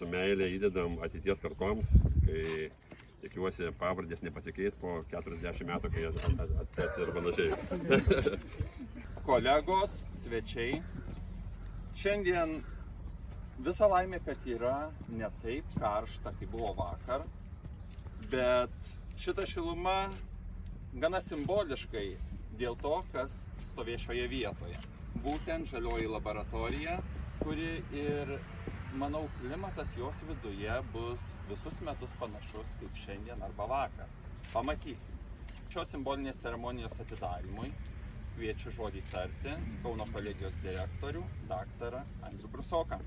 Su meilė įdedam ateities kartoms, kai tikiuosi pavardės nepasikeis po 40 metų, kai atves ir panašiai. Kolegos, svečiai, šiandien visa laimė, kad yra ne taip karšta, kaip buvo vakar, bet šita šiluma gana simboliškai dėl to, kas stovė šioje vietoje. Būtent žalioji laboratorija, kuri ir, manau, klimatas jos viduje bus visus metus panašus kaip šiandien arba vakar. Pamatysim. Šios simbolinės ceremonijos atidarimui kviečiu žodį tarti Kauno kolegijos direktorių, daktarą Andrių Brusoką.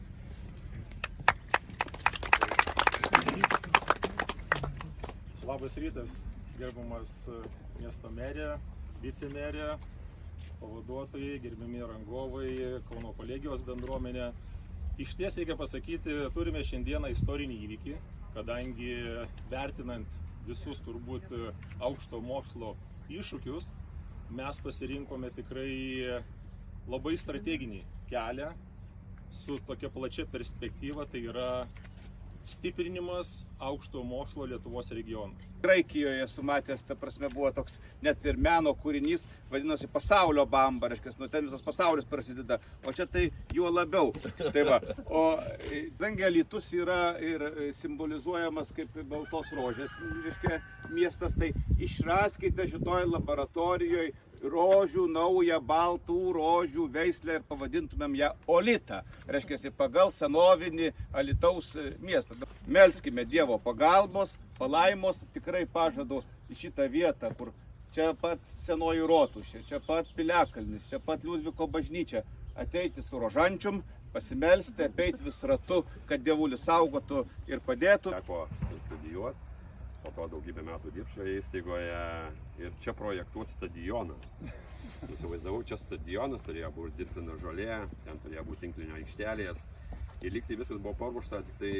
Labas rytas, gerbiamas miesto merė, vicemerė, pavaduotojai, gerbiami rangovai, Kauno kolegijos bendruomenė. Išties reikia pasakyti, turime šiandieną istorinį įvykį, kadangi vertinant visus turbūt aukšto mokslo iššūkius, mes pasirinkome tikrai labai strateginį kelią su tokia plačia perspektyva, tai yra stiprinimas aukšto mokslo Lietuvos regionas. Graikijoje esu matęs, ta prasme, buvo toks net ir meno kūrinys, vadinosi Pasaulio bamba, reiškia, nu ten visas pasaulis prasideda, o čia tai juo labiau. Tai va, o kadangi Alytus yra ir simbolizuojamas kaip baltos rožės, reiškia, miestas, tai išraskite šitoj laboratorijoje rožių, naują baltų rožių veislę ir pavadintumėm ją Olita, reiškia, pagal senovinį Alytaus miestą. Melskime Dievo pagalbos, palaimos, tikrai pažadu į šitą vietą, kur čia pat senoji rotušė, čia pat Piliakalnis, čia pat Liudviko bažnyčia, ateiti su rožančium, pasimelsti, apeiti vis ratu, kad Dievulis saugotų ir padėtų. Teko studijuoti, po to daugybę metų dirbti šioje įstaigoje ir čia projektuoti stadioną. Įsivaizdavau, čia stadionas turėjo būti dirbtina žolė, ten turėjo būti tinklinio aikštelės. Ir lygtai viskas buvo paruošta, tik tai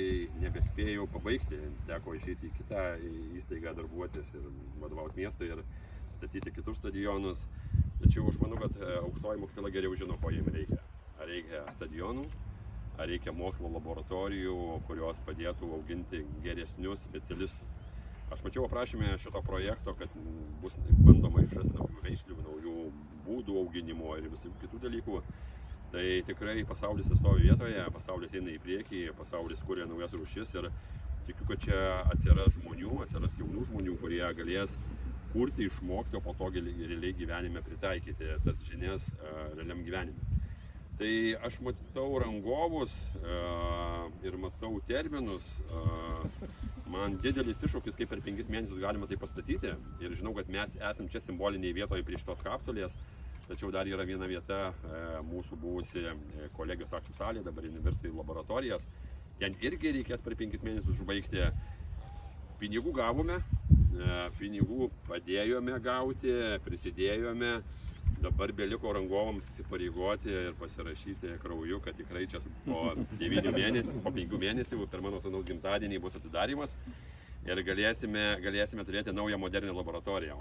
nebespėjau pabaigti. Teko išeiti į kitą įstaigą darbuotis ir vadovauti miestui ir statyti kitus stadionus. Tačiau aš manau, kad aukštoji mokykla geriau žino, ko jiems reikia. Ar reikia stadionų, ar reikia mokslo laboratorijų, kurios padėtų auginti geresnius specialistus. Aš mačiau aprašymę šito projekto, kad bus bandoma išrasti naujų veislių, naujų būdų auginimo ir visų kitų dalykų. Tai tikrai pasaulis stovi vietoje, pasaulis eina į priekį, pasaulis kuria naujas rūšis ir tikiu, kad čia atsiras žmonių, atsiras jaunų žmonių, kurie galės kurti, išmokti, o po to realiai gyvenime pritaikyti tas žinias realiam gyvenime. Tai aš matau rangovus ir matau terminus. Man didelis iššūkis, kaip per 5 mėnesius galima tai pastatyti. Ir žinau, kad mes esam čia simboliniai vietoje prie šitos kapsulės. Tačiau dar yra viena vieta, mūsų buvusi kolegijos aktų salė, dabar universitetų laboratorijas. Ten irgi reikės per 5 mėnesius užbaigti. Pinigų gavome, pinigų padėjome gauti, prisidėjome. Dabar beliko rangovams įsipareigoti ir pasirašyti krauju, kad tikrai čia po 9 mėnesių, po 5 mėnesių per mano sūnaus gimtadienį bus atidarimas ir galėsime turėti naują modernią laboratoriją.